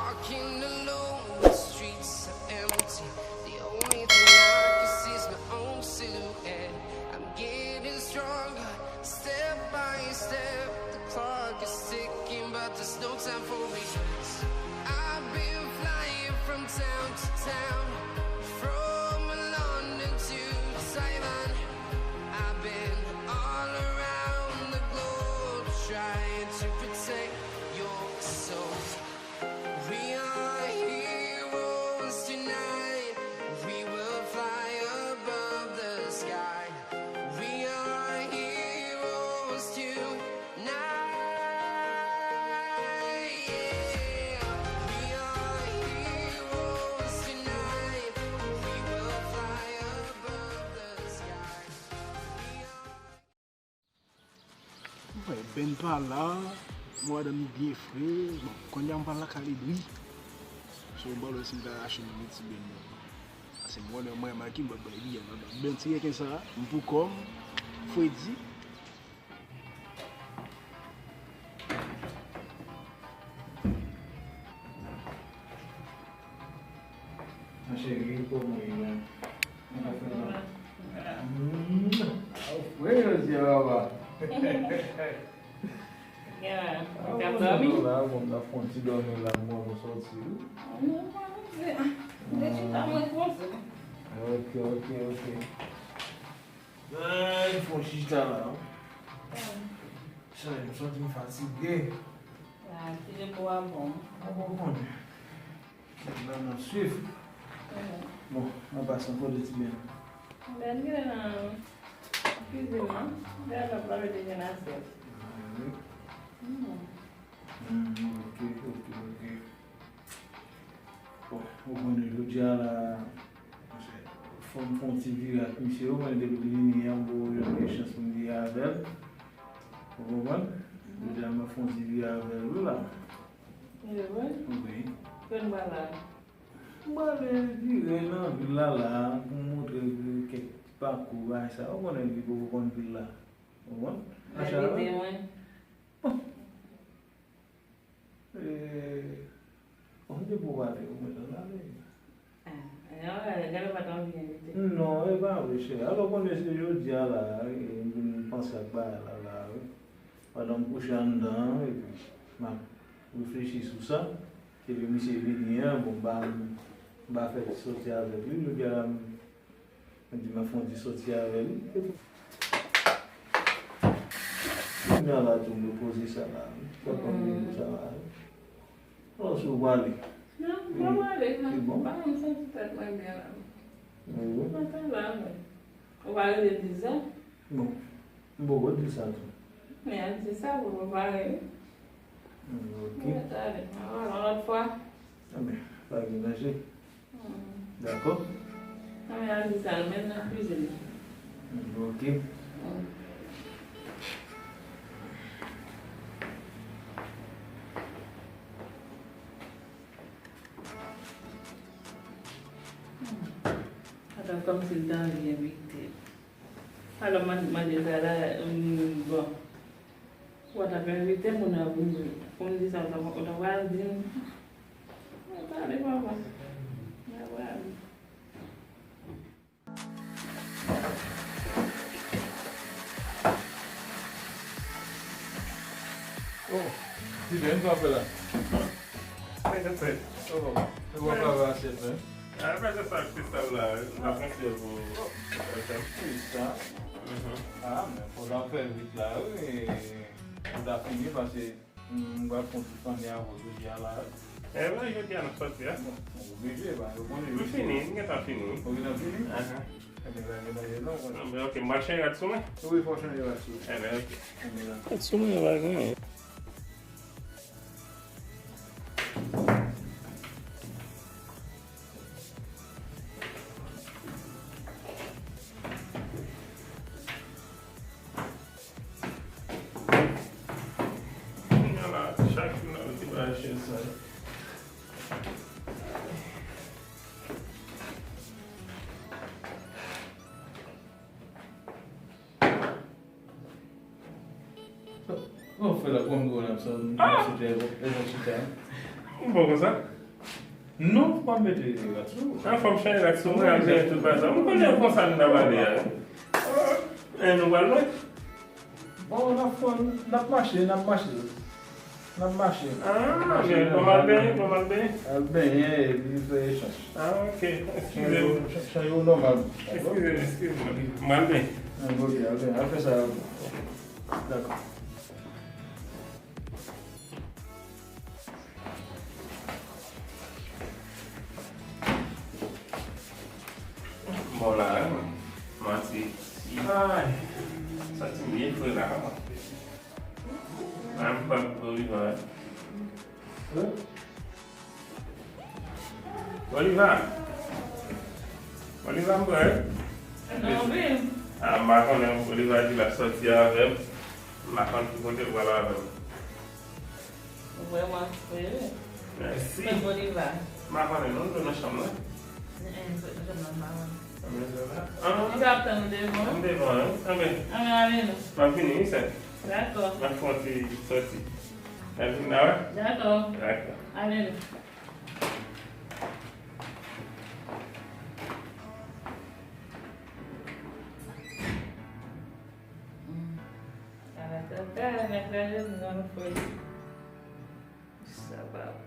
walking alone, the streets are empty. The only thing I can see is my own silhouette. I'm getting stronger, step by step. The clock is ticking, but there's no time for regrets. I've been flying from town to town, from London to Taiwan. I've been all around the globe trying to protect your soul. We are heroes tonight. We will fly above the sky. We are heroes tonight. Yeah. We are heroes tonight. We will fly above the sky. We are... Ben pas là, moi de bien frais, bon, quand on parle la calibri, so bon le sida acheter une petite ben. C'est moi le moi marqué moi bien ben tirer que ça, pour comme faut dire. Ma chérie, comment il est? Bueno, senhora. Yeah, Lá, vamos dar fonte dormir lá, vamos sortir. deixa eu dar uma força. Ok. Ai, fonte está lá. Sério, só me fatiguei. Ah, filha boa, bom. Ah, bom. Lá no Swift. Bom, nós passamos por esse bem. Ben gire na cuisine, dela para de nascer. Ok. Bom, o dia lá, fonte virar com o senhor, mas depois de vou jogar chance para me virar velho. O dia uma fonte virar velho lá. Ele vai? Ok. Quando vai lá? Mas viver na vila lá, com outro que paco vai sair, ou quando ele vive com vila, ou Ele tem mãe. Onde vou lá, Ela vai dar um dinheiro. não, é bom, deixa. Alors quando eu dia lá, eu penso que vai lá, para dar puxar andando, e mas refletir sur ça, que le monsieur vient, bon bah faire sortir avec lui, le gars dit m'a fait sortir avec lui. Il m'a là tout me poser ça là, pas comme ça là. Alors je vois aller. Não, não vale, não. Vai não sei se tá mais bem. Não tá lá, mãe. O vale de dizer? Bom, vou dizer ça. Mais c'est ça, vous parlez. Ok. Alors, l'autre fois. Ah ben, pas ménager. D'accord? Ah, mais elle dit ça, même dans la cuisine. Ok. Alors, comme c'est dans l'invité. Alors, ma dit ça là, bon. What I've been with them when I've been on this out of the wild in. Oh, tu viens de faire là? Oui, c'est fait. Oh, tu vois pas la assiette, hein? Après, c'est ça, Christophe, là, la française vous... Oui, ça. Ah, mais il faudra faire vite là, oui. On a fini parce que on va continuer à vous dire là. Eh bien, je dis à notre sortie, hein? Obligé, bah, Vous finissez, vous avez fini. On a fini? Mais ok, marché là dessous, mais? Oui, franchement, il va dessus. Eh bien, ok. Là-dessous, il va gagner. Voilà, chacune a le petit branché, ça. On fait la pomme de l'absence, c'était exercitant. Bon comme ça. Non, faut pas mettre là-dessous. Ah, faut me changer l'action, moi, j'ai tout pas ça. On connaît comme ça, nous avons et nous allons. Bon, on a marché. Ah, mais pas mal bien. Bem, il fait échange. Ah, ok. Excusez-moi. Change au normal. Excusez-moi. Mal bien. Ok, on fait ça. D'accord. Bon là, moi c'est ça tu m'y es là. I'm pas Oliver. Oliver boy. Non, mais. Ah, ma connaît Oliver dit la sortie avec ma compte côté voilà avec. Vraiment, oui. Merci. Mais Bolivar. Ma connaît non dans la chambre. Il va attendre devant. On devant, hein? Ah ben, Allez, ma fini ça. d'accord. Ma fonte sortie. Elle vient là? D'accord. D'accord. Allez. Não foi. Sábado.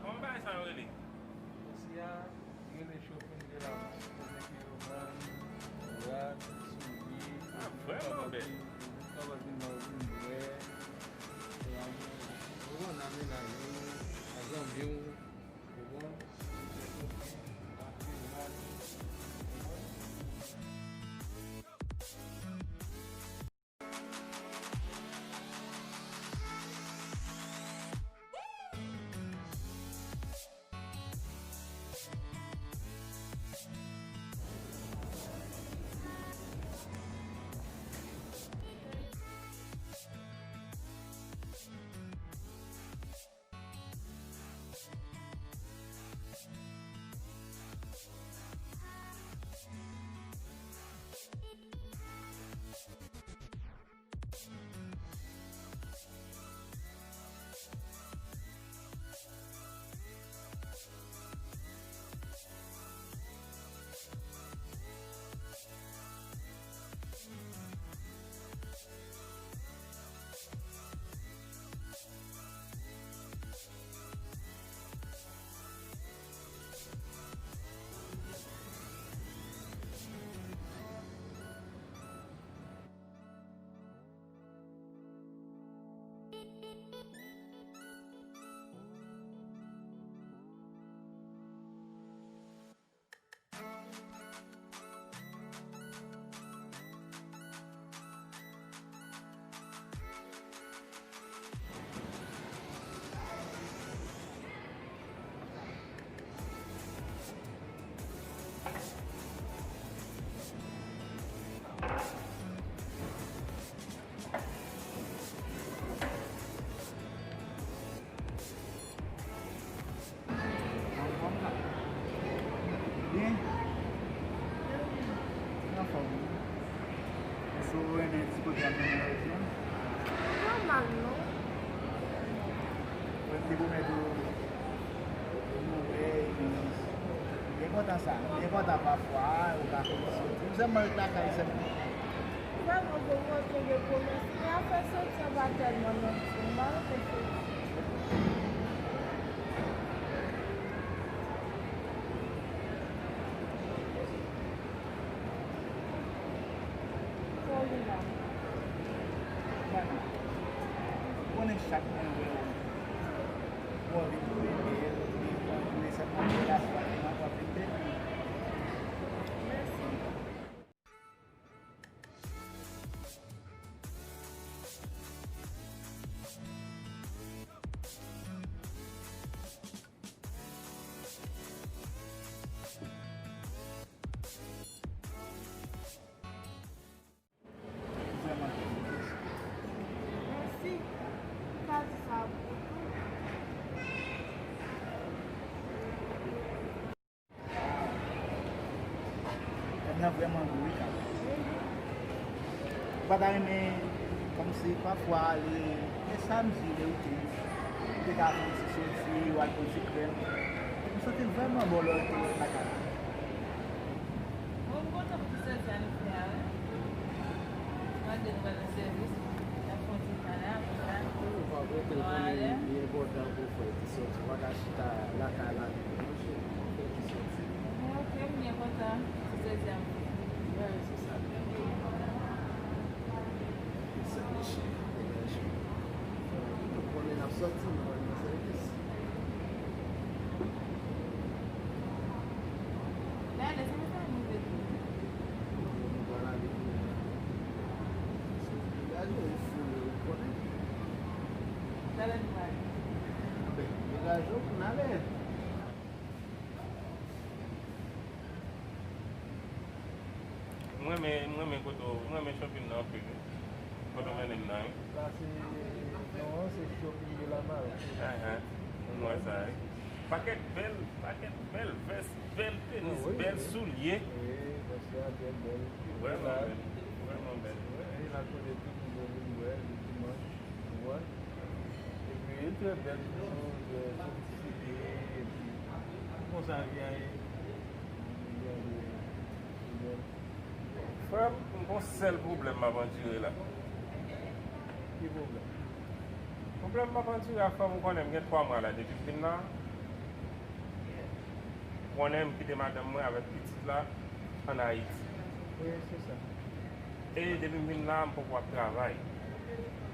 Comment va ça, Aurélie? Ah, vraiment belle. sou un petit peu de la région. Normal, non? Quand vous mettez il est content ça. Il est content parfois, ou la condition. Vous aimez la caille, Vraiment, pour moi, c'est le commerce. Mais après ça, ça va tellement non plus. Mal que c'est. on est chaque mois où on vit pour aider, on essaie de monter la soirée, on va appliquer. Merci. Quase sabe. On a vraiment voulu. Pas d'aimer comme si parfois les samedis, les week-ends, les gars qui se sortent ou à cause du crème. On sentait vraiment bon l'autre la carte. Vamos voltar para o César no final, né? Mas ele vai no serviço, a fonte está lá, olha. Eu quero me contar o César. Là, laissez-moi faire une vidéo. Là, là, Moi, shopping now, koto menem now. C'est shopping de la marque. Moi, ça. Paquet belle, belle tennis, belle soulier. Vraiment belle. Vraiment belle. Il a connu tout le monde, le dimanche. Et puis, il est très belle, sophistiqué. Et puis, comment ça vient? Frère, mon seul problème m'aventurer là. Quel problème? Problème m'aventurer à faire, on aime 3 mois là depuis maintenant. On aime quitter madame moi avec petite là en Haïti. Oui, c'est ça. Et depuis maintenant, je peux travailler.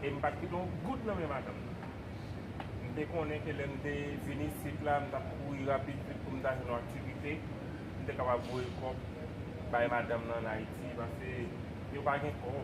Et je ne peux pas quitter un goût dans mes madame. Dès qu'on est que l'on est venu ici, là, je peux courir rapide pour me faire une activité. Je suis capable de voir madame en Haïti parce que je n'ai pas de corps.